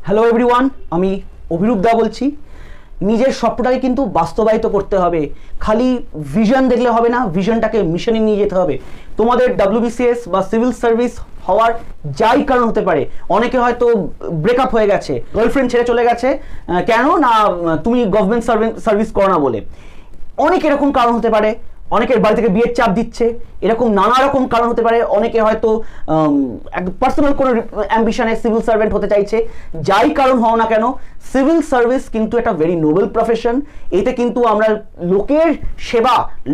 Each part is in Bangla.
হ্যালো এভরিওয়ান, আমি অভিরূপ দা বলছি। নিজের স্বপ্নটাকে কিন্তু বাস্তবায়িত করতে হবে। খালি ভিশন দেখলে হবে না, ভিশনটাকে মিশনে নিয়ে যেতে হবে। তোমাদের WBCS বা সিভিল সার্ভিস হওয়ার যাই কারণ হতে পারে। অনেকে হয়তো ব্রেকআপ হয়ে গেছে, গার্লফ্রেন্ড ছেড়ে চলে গেছে, কেন না তুমি গভর্নমেন্ট সার্ভিস করো না বলে। অনেক এরকম কারণ হতে পারে। অনেকের বাড়ি থেকে বিয়ের চাপ দিচ্ছে, এরকম নানা রকম কারণ হতে পারে। অনেকে হয়তো পার্সোনাল কোনো অ্যাম্বিশনে সিভিল সার্ভেন্ট হতে চাইছে। যাই কারণ হও না কেন, সিভিল সার্ভিস কিন্তু একটা ভেরি নোবেল প্রফেশন। এতে কিন্তু আমরা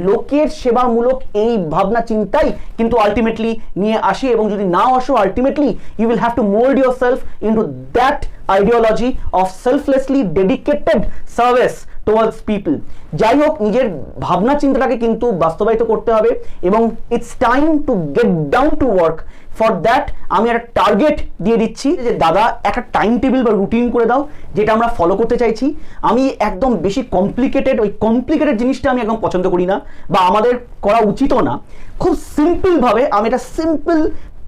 লোকের সেবামূলক এই ভাবনা চিন্তাই কিন্তু আলটিমেটলি নিয়ে আসি। এবং যদি নাও আসো, ultimately you will have to mould your self into that ideology of selflessly dedicated service towards people. যাই হোক, নিজের ভাবনা চিন্তাটাকে কিন্তু বাস্তবায়িত করতে হবে এবং it's time to get down to work. For that আমি একটা টার্গেট দিয়ে দিচ্ছি যে দাদা একটা টাইম টেবিল বা রুটিন করে দাও, যেটা আমরা ফলো করতে চাইছি। আমি একদম বেশি কমপ্লিকেটেড জিনিসটা আমি একদম পছন্দ করি না, বা আমাদের করা উচিতও না। খুব সিম্পলভাবে আমি একটা সিম্পল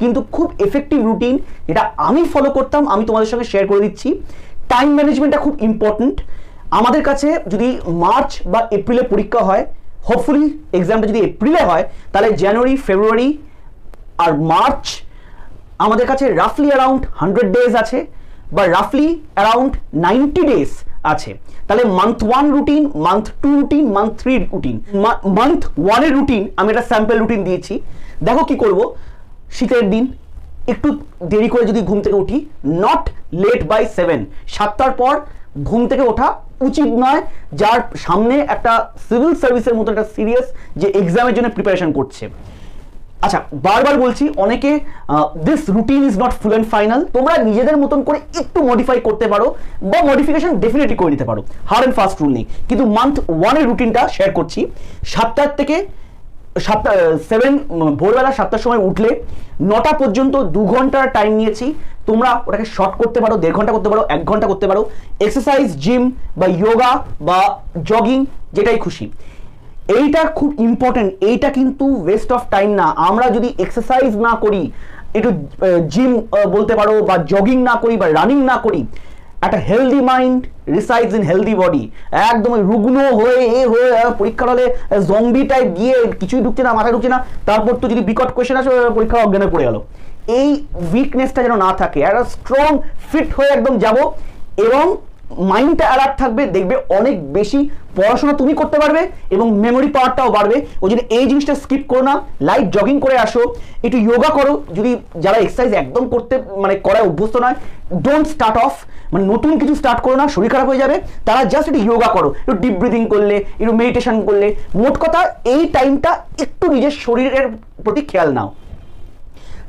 কিন্তু খুব এফেক্টিভ রুটিন যেটা আমি ফলো করতাম, আমি তোমাদের সঙ্গে শেয়ার করে দিচ্ছি। টাইম ম্যানেজমেন্টটা খুব ইম্পর্টেন্ট। আমাদের কাছে যদি মার্চ বা এপ্রিলে পরীক্ষা হয়, হোপফুলি এক্সামটা যদি এপ্রিলে হয়, তাহলে জানুয়ারি, ফেব্রুয়ারি আর মার্চ আমাদের কাছে রাফলি অ্যারাউন্ড 100 ডেজ আছে, বা রাফলি অ্যারাউন্ড 90 ডেজ আছে। তাহলে month 1 routine, month 2 routine, month 3 routine. Month 1 এর রুটিন আমি একটা স্যাম্পল রুটিন দিয়েছি। দেখো কি করব। শীতের দিন একটু দেরি করে যদি ঘুম থেকে উঠি, নট লেট বাই 7টার পর ঘুম থেকে ওঠা উচিত নয়, যার সামনে একটা সিভিল সার্ভিসের মতো একটা সিরিয়াস যে এক্সামের জন্য প্রিপারেশন করছে। আচ্ছা, বারবার বলছি, অনেকে this routine is not full and final. তোমরা নিজেদের মতন করে একটু মডিফাই করতে পারো, বা মডিফিকেশন ডেফিনেটলি করে নিতে পারো। হার্ড অ্যান্ড ফাস্ট রুল নেই, কিন্তু মান্থ 1 এর রুটিনটা শেয়ার করছি। 7টা থেকে ভোরবেলা 7টার সময় উঠলে 9টা পর্যন্ত 2 ঘন্টার টাইম নিয়েছি। তোমরা ওটাকে শর্ট করতে পারো, 1.5 ঘন্টা করতে পারো, 1 ঘন্টা করতে পারো। এক্সারসাইজ, জিম বা যোগা বা জগিং, যেটাই খুশি। এইটা খুব ইম্পর্টেন্ট। এইটা কিন্তু ওয়েস্ট অফ টাইম না। আমরা যদি এক্সারসাইজ না করি, একটু জিম বলতে পারো, বা জগিং না করি, বা রানিং না করি, একটা healthy mind resides in healthy body. একদম রুগ্ন হয়ে পরীক্ষার হলে জম্বি টাইপ গিয়ে কিছুই ঢুকছে না, মাথায় ঢুকছে না, তারপর তো যদি বিকট কোয়েশ্চেন আসে পরীক্ষা অজ্ঞানে পড়ে গেল। এই উইকনেসটা যেন না থাকে। একটা স্ট্রং ফিট হয়ে একদম যাব, এবং মাইন্ডটা অ্যালার্ট থাকবে। দেখবে অনেক বেশি পড়াশোনা তুমি করতে পারবে এবং মেমোরি পাওয়ারটাও বাড়বে। ওই জন্য এই জিনিসটা স্কিপ করো না। লাইট জগিং করে আসো, একটু যোগা করো। যদি যারা এক্সারসাইজ একদম করায় অভ্যস্ত নয়, ডোন্ট স্টার্ট অফ, নতুন কিছু স্টার্ট করো না, শরীর খারাপ হয়ে যাবে। তারা জাস্ট একটু যোগা করো, একটু ডিপ ব্রিদিং করলে, একটু মেডিটেশন করলে। মোট কথা, এই টাইমটা একটু নিজের শরীরের প্রতি খেয়াল নাও।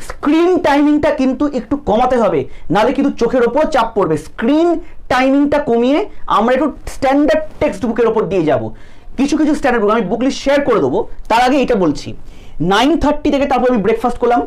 স্ক্রিন টাইমিংটা কিন্তু একটু কমাতে হবে, নাহলে কিন্তু চোখের ওপর চাপ পড়বে। স্ক্রিন টাইমিংটা কমিয়ে আমরা একটু স্ট্যান্ডার্ড টেক্সট বুকের ওপর দিয়ে যাব। কিছু স্ট্যান্ডার্ড বুক আমি বুক লিস্ট শেয়ার করে দেবো। তার আগে এটা বলছি, 9:30 থেকে তারপর আমি ব্রেকফাস্ট করলাম।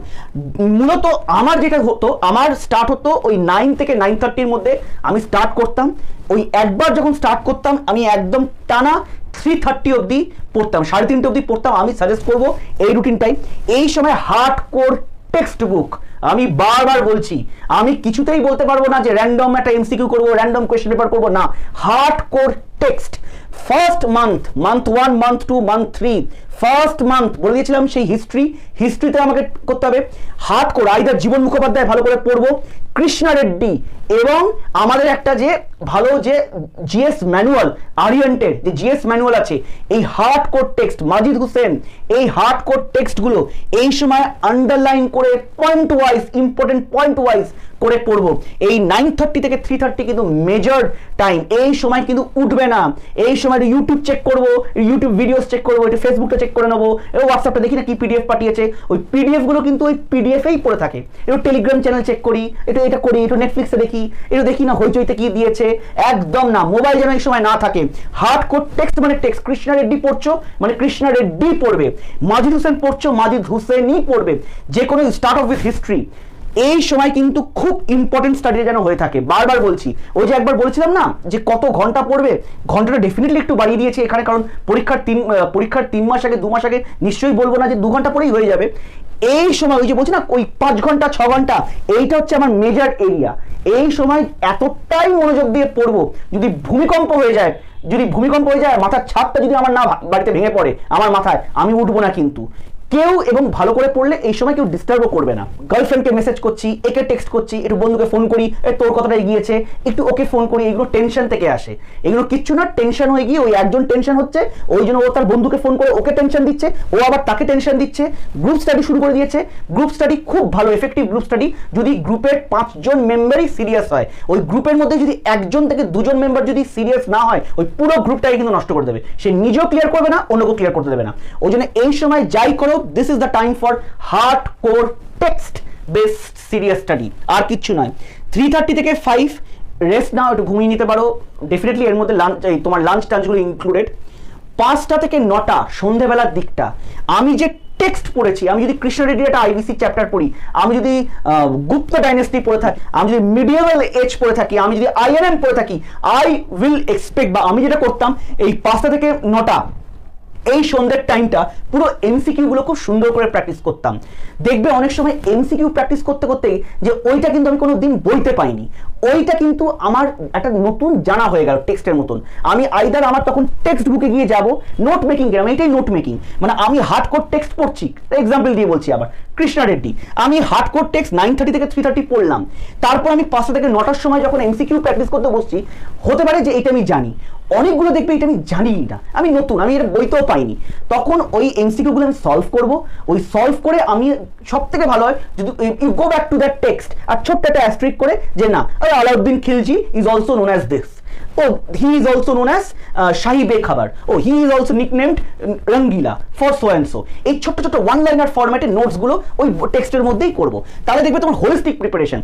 মূলত আমার যেটা হতো, আমার স্টার্ট হতো ওই 9 থেকে 9:30-র মধ্যে আমি স্টার্ট করতাম। ওই একবার যখন স্টার্ট করতাম, আমি একদম টানা 3:30 অবধি পড়তাম, 3:30 অবধি পড়তাম। আমি সাজেস্ট করবো এই রুটিনটাই। এই সময় হার্ড কোর টেক্সট বুক, আমি বারবার বলছি, আমি কিছুতেই বলতে পারবো না যে র্যান্ডম একটা এমসিকিউ করবো, র্যান্ডম কোয়েশ্চেন পেপার করবো না। Hard core text. First month 1, month 2, month 3, first month বলে দিয়েছিলাম সেই হিস্ট্রিতে আমাকে করতে হবে হার্ড কোর। আইদার জীবন মুখোপাধ্যায় ভালো করে পড়বো, কৃষ্ণা রেড্ডি, এবং আমাদের একটা যে ভালো যে জিএস ম্যানুয়াল, আরিয়েন্টেড যে জিএস ম্যানুয়াল আছে, এই হার্ড কোর টেক্সট, মাজিদ হোসেন, এই হার্ড কোর টেক্সটগুলো এই সময় আন্ডারলাইন করে point wise, important point wise করে পড়বো। এই 9:30 থেকে 3:30 কিন্তু মেজর টাইম। এই সময় কিন্তু উঠবে না। এই সময় ইউটিউব চেক করবো, ইউটিউব ভিডিওস চেক করবো, একটু ফেসবুকটা চেক করে নেবো, হোয়াটসঅ্যাপটা দেখি না কি পিডিএফ পাঠিয়েছে। ওই পিডিএফগুলো কিন্তু ওই পিডিএফেই পড়ে থাকে। একটু টেলিগ্রাম চ্যানেল চেক করি, এটা করি, একটু নেটফ্লিক্সে দেখি, একটু দেখি না হইচইতে কি দিয়েছে। একদম না, মোবাইল যেন এই সময় না থাকে। হার্ড কোর টেক্সট মানে টেক্সট। কৃষ্ণা রেড্ডি পড়ছো মানে কৃষ্ণা রেড্ডি পড়বে, মাজিদ হোসেন পড়ছো মাজিদ হোসেনই পড়বে। যে কোনো স্টার্ট অফ উইথ হিস্ট্রি, এই সময় কিন্তু খুব ইম্পর্টেন্ট স্টাডি যেন হয়ে থাকে। বারবার বলছি, ওই যে একবার বলেছিলাম না যে কত ঘন্টা পড়বে, ঘন্টাটা ডেফিনেটলি একটু বাড়িয়ে দিয়েছে এখানে, কারণ পরীক্ষার 3 মাস আগে 2 মাস আগে নিশ্চয়ই বলবো না যে 2 ঘন্টা পরেই হয়ে যাবে। এই সময় ওই যে বলছি না, ওই 5 ঘন্টা 6 ঘন্টা, এইটা হচ্ছে আমার মেজর এরিয়া। এই সময় এতটাই মনোযোগ দিয়ে পড়বো, যদি ভূমিকম্প হয়ে যায় মাথার ছাদটা যদি আমার না বাড়িতে ভেঙে পড়ে আমার মাথায়, আমি উঠবো না কিন্তু কেউ। এবং ভালো করে পড়লে এই সময় কেউ ডিস্টার্বও করবে না। গার্লফ্রেন্ডকে মেসেজ করছি, একে টেক্সট করছি, একটু বন্ধুকে ফোন করি, তোর কথাটা এগিয়েছে, একটু ওকে ফোন করি, এগুলো টেনশন থেকে আসে। এগুলো কিচ্ছু না, টেনশন হয়ে গিয়ে ওই একজন টেনশন হচ্ছে, ওই জন্য ও তার বন্ধুকে ফোন করে ওকে টেনশন দিচ্ছে, ও আবার তাকে টেনশন দিচ্ছে। গ্রুপ স্টাডি শুরু করে দিয়েছে। গ্রুপ স্টাডি খুব ভালো, এফেক্টিভ গ্রুপ স্টাডি যদি গ্রুপের 5 জন মেম্বারই সিরিয়াস হয়। ওই গ্রুপের মধ্যে যদি 1 জন থেকে 2 জন মেম্বার যদি সিরিয়াস না হয়, ওই পুরো গ্রুপটাকে কিন্তু নষ্ট করে দেবে। সে নিজেও ক্লিয়ার করবে না, অন্যকেও ক্লিয়ার করতে দেবে না। ওই জন্য এই সময় যাই করো, this is the time for hardcore text based serious study, আর কিচ্ছু নয়। 3:30 থেকে 5 রেস্ট নাও, একটু ঘুমিয়ে নিতে পারো, ডেফিনেটলি এর মধ্যে লাঞ্চ, তোমার লাঞ্চ টাঞ্চগুলো ইনক্লুডেড। 5টা থেকে 9টা সন্ধ্যেবেলার দিকটা আমি যে টেক্সট পড়েছি, আমি যদি কৃষ্ণ রেড্ডির একটা আইবিসি চ্যাপ্টার পড়ি, আমি যদি গুপ্ত ডাইনেস্টি পড়ে থাকি, আমি যদি মিডিয়েভাল এজ পড়ে থাকি, আমি যদি আইএনএম পড়ে থাকি, আই উইল এক্সপেক্ট, বা আমি যেটা করতাম এই 5টা থেকে 9টা এই সন্ধ্যের টাইমটা পুরো এমসিকিউ গুলো খুব সুন্দর করে প্র্যাকটিস করতাম। দেখবে অনেক সময় এমসিকিউ প্র্যাকটিস করতে করতে যে ওইটা কিন্তু আমি কোনো দিন বলতে পাইনি, ওইটা কিন্তু আমার একটা নতুন জানা হয়ে গেল টেক্সটের মতন। আমি আইদার আমার তখন টেক্সট বুকে গিয়ে যাব, নোট মেকিং গেলাম, এটাই নোট মেকিং, মানে আমি হার্ডকোর টেক্সট পড়ছি। এক্সাম্পল দিয়ে বলছি, আবার কৃষ্ণা রেড্ডি, আমি হার্ডকোর টেক্সট 9:30 থেকে 3:30 পড়লাম, তারপর আমি 5টা থেকে 9টার সময় যখন এমসিকিউ প্র্যাকটিস করতে বসছি, হতে পারে যে এটা আমি জানি, অনেকগুলো দেখবে এটা আমি জানিই না, আমি নতুন, আমি এটা বইতেও পাইনি, তখন ওই এমসিকিউগুলো আমি সলভ করব। ওই সলভ করে আমি সব থেকে ভালো হয় যদি you go back to that text আর ছোট্ট একটা অ্যাস্ট্রিক করে যে না, Alauddin Khilji is also known as this, oh he is also known as Shahi Bekhabar, oh he is also nicknamed Rangila for so and so। এই ছোট ছোট ওয়ান লাইনার ফরম্যাটে নোটস গুলো ওই টেক্সটের মধ্যেই করব, তাহলে দেখবে তোমার হোলিস্টিক প্রিপারেশন।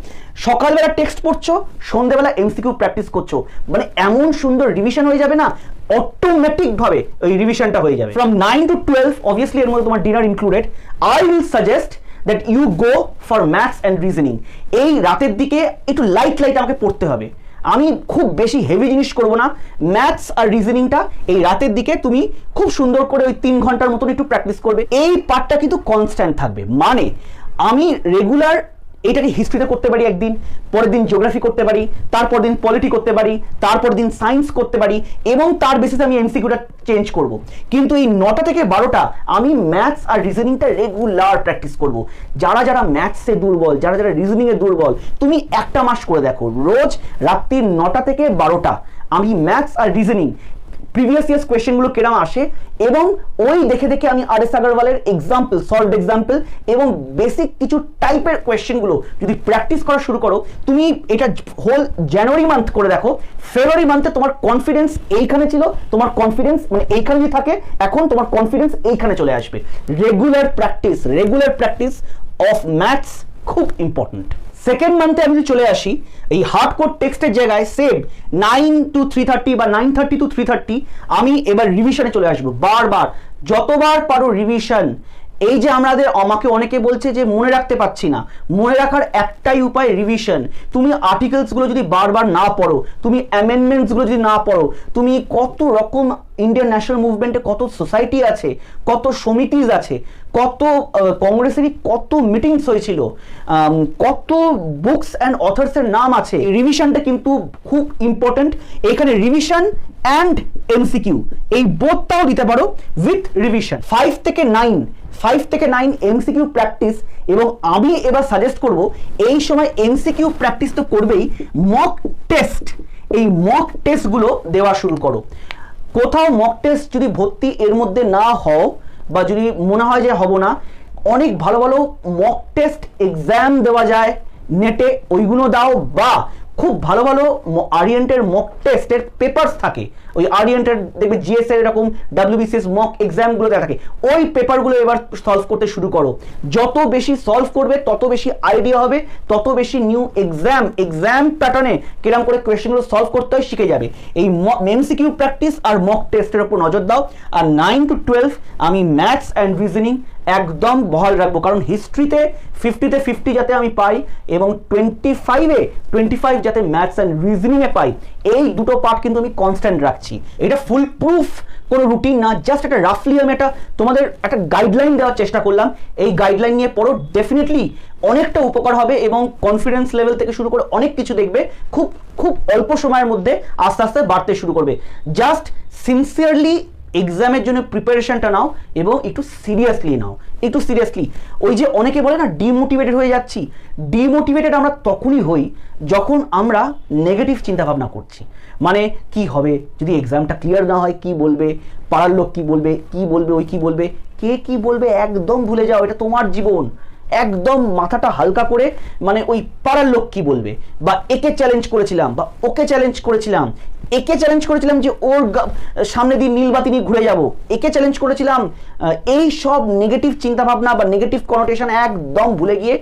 সকালবেলা টেক্সট পড়ছো, সন্ধ্যাবেলা এমসিকিউ প্র্যাকটিস করছো, মানে এমন সুন্দর রিভিশন হয়ে যাবে না, অটোমেটিক ভাবে ওই রিভিশনটা হয়ে যাবে। ফ্রম 9 to 12 অবভিয়াসলি এর মধ্যে তোমার dinner included. I will suggest that you go for maths and reasoning. এই রাতের দিকে একটু লাইট আমাকে পড়তে হবে, আমি খুব বেশি হেভি জিনিস করব না। ম্যাথস আর রিজনিংটা এই রাতের দিকে তুমি খুব সুন্দর করে ওই 3 ঘন্টার মতন একটু প্র্যাকটিস করবে। এই পার্টটা কিন্তু কনস্ট্যান্ট থাকবে, মানে আমি রেগুলার এটাকে হিস্ট্রিতে করতে পারি একদিন, পরের দিন জিওগ্রাফি করতে পারি, তারপর দিন পলিটি করতে পারি, তারপর দিন সায়েন্স করতে পারি, এবং তার বেসিসে আমি এমসিকিউটা চেঞ্জ করব। কিন্তু এই 9টা থেকে 12টা আমি ম্যাথস আর রিজনিংটা রেগুলার প্র্যাকটিস করব। যারা যারা ম্যাথসে দুর্বল, যারা যারা রিজনিংয়ে দুর্বল, তুমি একটা মাস করে দেখো, রোজ রাত্রির 9টা থেকে 12টা আমি ম্যাথস আর রিজনিং প্রিভিয়াস ইয়ার্স কোয়েশ্চেনগুলো কেরাম আসে, এবং ওই দেখে দেখে আমি RS আগরওয়ালের এক্সাম্পল, সলভড এক্সাম্পল এবং বেসিক কিছু টাইপের কোয়েশ্চেনগুলো যদি প্র্যাকটিস করা শুরু করো, তুমি এটা হোল জানুয়ারি মান্থ করে দেখো, ফেব্রুয়ারি মান্থে তোমার কনফিডেন্স এইখানে ছিল, তোমার কনফিডেন্স মানে এইখানে যদি থাকে, এখন তোমার কনফিডেন্স এইখানে চলে আসবে। রেগুলার প্র্যাকটিস অফ ম্যাথস খুব ইম্পর্টেন্ট। সেকেন্ড মান্থে আমি যদি চলে আসি, এই হার্ডকোর টেক্সটের জায়গায় সেম 9 to 3:30 বা 9:30 to 3:30 আমি এবার রিভিশনে চলে আসবো। বারবার যতবার পারো রিভিশন। এই যে আমাকে অনেকে বলছে যে মনে রাখতে পারছি না, মনে রাখার একটাই উপায় রিভিশন। তুমি আর্টিকেলসগুলো যদি বারবার না পড়ো, তুমি অ্যামেন্ডমেন্টসগুলো যদি না পড়ো, তুমি কত রকম ইন্ডিয়ান ন্যাশনাল মুভমেন্টে কত সোসাইটি আছে, কত সমিতিজ আছে, কত কংগ্রেসেরই কত মিটিংস হয়েছিল, কত বুকস অ্যান্ড অথার্সের নাম আছে। রিভিশনটা কিন্তু খুব ইম্পর্টেন্ট। এখানে রিভিশন অ্যান্ড এমসিকিউ এই বোধটাও দিতে পারো উইথ রিভিশন। 5 থেকে 9 এমসিকিউ প্র্যাকটিস, এবং আমি এবার সাজেস্ট করব এই সময় এমসিকিউ প্র্যাকটিস তো করবেই, মক টেস্ট, এই মক টেস্টগুলো দেওয়া শুরু করো। কোথাও মক টেস্ট যদি ভর্তি এর মধ্যে না হও, বা যদি মনে হয় যে হব না, অনেক ভালো ভালো মক টেস্ট এক্সাম দেওয়া যায় নেটে, ওইগুলো দাও, বা খুব ভালো ভালো আরিয়েন্টের মক টেস্টের পেপারস থাকে, ওই আরিয়েন্টের দেখবে জিএস এর এরকম WBCS মক এক্সামগুলো দেওয়া থাকে, ওই পেপারগুলো এবার সলভ করতে শুরু করো। যত বেশি সলভ করবে তত বেশি আইডিয়া হবে, তত বেশি নিউ এক্সাম প্যাটার্নে কিরকম করে কোয়েশ্চেনগুলো সলভ করতে হয় শিখে যাবে। এই এমসিকিউ প্র্যাকটিস আর মক টেস্টের উপর নজর দাও। আর 9 to 12 আমি ম্যাথস অ্যান্ড রিজনিং একদম বহাল রাখবো, কারণ হিস্ট্রিতে 50-তে 50 যাতে আমি পাই এবং 25-এ 25 যাতে ম্যাথস অ্যান্ড রিজনিংয়ে পাই, এই দুটো পার্ট কিন্তু আমি কনস্ট্যান্ট রাখছি। এটা ফুল প্রুফ কোনো রুটিন না, জাস্ট একটা রাফলি আমি একটা তোমাদের একটা গাইডলাইন দেওয়ার চেষ্টা করলাম। এই গাইডলাইন নিয়ে পড়ো, ডেফিনেটলি অনেকটা উপকার হবে এবং কনফিডেন্স লেভেল থেকে শুরু করে অনেক কিছু দেখবে খুব খুব অল্প সময়ের মধ্যে আস্তে আস্তে বাড়তে শুরু করবে। জাস্ট সিনসিয়ারলি এক্সামের জন্য প্রিপারেশনটা নাও এবং একটু সিরিয়াসলি নাও, একটু সিরিয়াসলি। ওই যে অনেকে বলে না ডিমোটিভেটেড হয়ে যাচ্ছি, ডিমোটিভেটেড আমরা তখনই হই যখন আমরা নেগেটিভ চিন্তাভাবনা করছি। মানে কি হবে যদি এক্সামটা ক্লিয়ার না হয়, কি বলবে পাড়ার লোক, কি বলবে ওই কি বলবে, কে কি বলবে একদম ভুলে যাও, এটা তোমার জীবন। একদম মাথাটা হালকা করে, মানে ওই পাড়ার লোক কি বলবে, বা একে চ্যালেঞ্জ করেছিলাম বা ওকে চ্যালেঞ্জ করেছিলাম, একে চ্যালেঞ্জ করেছিলাম যে ওর সামনে দিয়ে নীলবাতি নিয়ে ঘুরে যাব, একে চ্যালেঞ্জ করেছিলাম, এই সব নেগেটিভ চিন্তাভাবনা বা নেগেটিভ কনোটেশন একদম ভুলে গিয়ে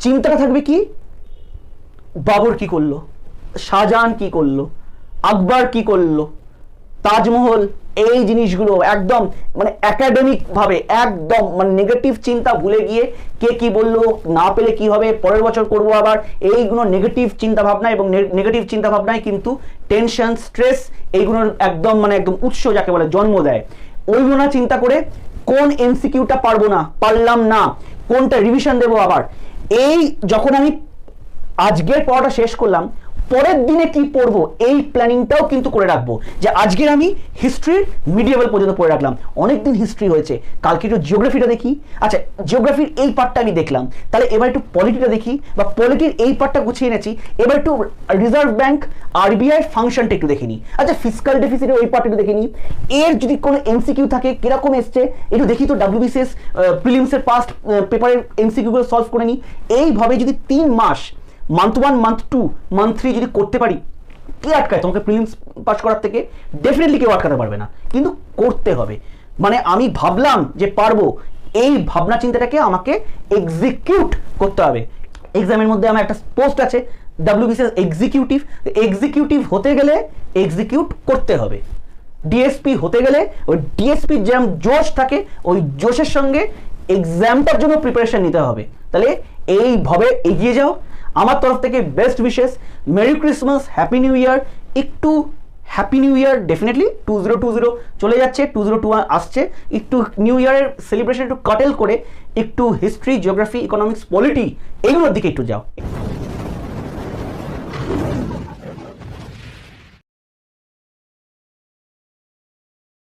চিন্তাটা থাকবে কি, বাবর কি করলো, শাহজাহান কি করলো, আকবর কি করলো, তাজমহল, এই জিনিসগুলো একদম মানে একাডেমিক ভাবে একদম মানে নেগেটিভ চিন্তা ভুলে গিয়ে কে কি বললো, না পেলে কি হবে, পরের বছর করবো আবার, এইগুলো নেগেটিভ চিন্তা ভাবনা এবং নেগেটিভ চিন্তা ভাবনায় কিন্তু টেনশন, স্ট্রেস এইগুলোর একদম মানে একদম উৎস যাকে বলে জন্ম দেয়। ওইগুলো না চিন্তা করে কোন এমসিকিউটা পারবো না, পারলাম না, কোনটা রিভিশন দেবো আবার, এই যখন আমি আজকের পড়াটা শেষ করলাম পরের দিনে কি পড়বো এই প্ল্যানিংটাও কিন্তু করে রাখবো। যে আজকের আমি হিস্ট্রির মিডিয়েভাল পর্যন্ত পড়ে রাখলাম, অনেকদিন হিস্ট্রি হয়েছে, কালকে একটু জিওগ্রাফিটা দেখি, আচ্ছা জিওগ্রাফির এই পার্টটা আমি দেখলাম, তাহলে এবার একটু পলিটিটা দেখি, বা পলিটির এই পার্টটা গুছিয়ে এনেছি, এবার একটু রিজার্ভ ব্যাংক আরবিআই ফাংশনটা একটু দেখে নিই, আচ্ছা ফিসকাল ডেফিসিটের ওই পার্টটা একটু দেখে নিই, এর যদি কোনো এমসিকিউ থাকে কিরকম এসছে একটু দেখি, তো ডাব্লিউবিসিএস প্রিলিমসের পাস্ট পেপারের এমসিকিউগুলো সলভ করে নিই। এইভাবে যদি 3 মাস মান্থ 1 মান্থ 2 মান্থ 3 যদি করতে পারি, কে আটকায় তোমাকে প্রিলিমস পাস করার থেকে? ডেফিনেটলি কেউ আটকাতে পারবে না, কিন্তু করতে হবে। মানে আমি ভাবলাম যে পারবো, এই ভাবনা চিন্তাটাকে আমাকে এক্সিকিউট করতে হবে। এক্সামের মধ্যে আমার একটা পোস্ট আছে ডাব্লিউবিসিএস এক্সিকিউটিভ, এক্সিকিউটিভ হতে গেলে এক্সিকিউট করতে হবে। ডিএসপি হতে গেলে ওই ডিএসপির যেমন জোশ থাকে ওই জোশের সঙ্গে এক্সামটার জন্য প্রিপারেশন নিতে হবে। তাহলে এইভাবে এগিয়ে যাও। আমার তরফ থেকে best wishes, merry Christmas, happy new year. একটু হ্যাপি নিউ ইয়ার ডেফিনেটলি 2020 চলে যাচ্ছে, 2021 আসছে, একটু নিউ ইয়ারের সেলিব্রেশন একটু কাটেল করে একটু হিস্ট্রি, জিওগ্রাফি, ইকোনমিক্স, পলিটি এইগুলোর দিকে একটু যাও।